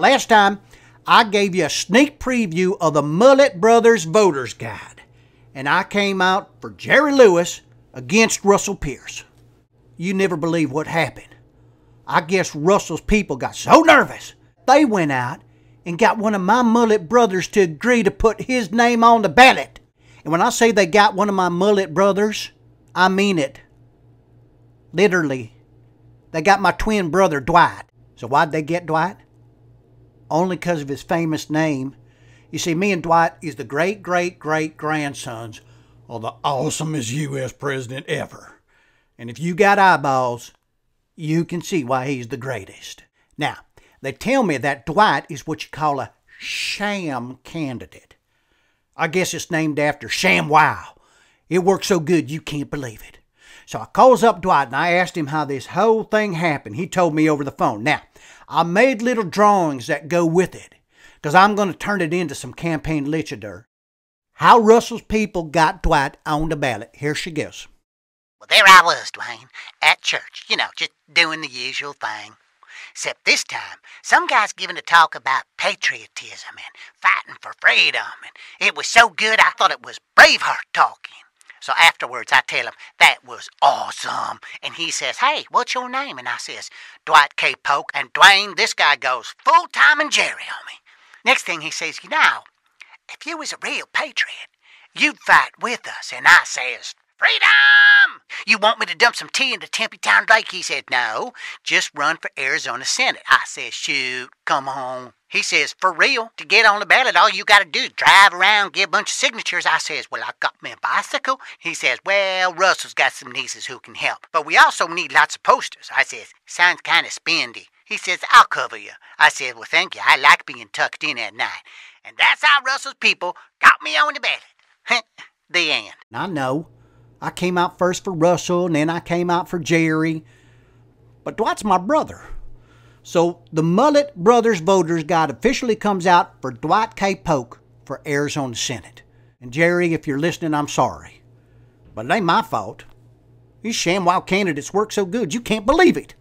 Last time, I gave you a sneak preview of the Mullet Brothers Voters Guide, and I came out for Jerry Lewis against Russell Pearce. You never believe what happened. I guess Russell's people got so nervous, they went out and got one of my Mullet brothers to agree to put his name on the ballot. And when I say they got one of my Mullet brothers, I mean it. Literally. They got my twin brother, Dwight. So why'd they get Dwight? Only because of his famous name. You see, me and Dwight is the great-great-great-grandsons of the awesomest U.S. president ever. And if you got eyeballs, you can see why he's the greatest. Now, they tell me that Dwight is what you call a sham candidate. I guess it's named after Sham Wow. It worked so good you can't believe it. So I calls up Dwight and I asked him how this whole thing happened. He told me over the phone. Now, I made little drawings that go with it, because I'm going to turn it into some campaign literature. How Russell's people got Dwight on the ballot. Here she goes. Well, there I was, Dwain, at church, just doing the usual thing. Except this time, some guy's giving a talk about patriotism and fighting for freedom, and it was so good I thought it was Braveheart talking. So afterwards, I tell him that was awesome. And he says, hey, what's your name? And I says, Dwight K. Polk. And Dwain, this guy goes full-time and Jerry on me. Next thing he says, if you was a real patriot, you'd fight with us. And I says, freedom! You want me to dump some tea into Tempe Town Lake? He said, no, just run for Arizona Senate. I says, shoot, come on. He says, for real, to get on the ballot, all you got to do is drive around, get a bunch of signatures. I says, well, I got me a bicycle. He says, well, Russell's got some nieces who can help, but we also need lots of posters. I says, sounds kind of spendy. He says, I'll cover you. I said, well, thank you. I like being tucked in at night. And that's how Russell's people got me on the ballot. The end. I know. I came out first for Russell, and then I came out for Jerry. But Dwight's my brother. So the Mullet Brothers Voters Guide officially comes out for Dwight K. Polk for Arizona Senate. And Jerry, if you're listening, I'm sorry. But it ain't my fault. These ShamWow candidates work so good, you can't believe it.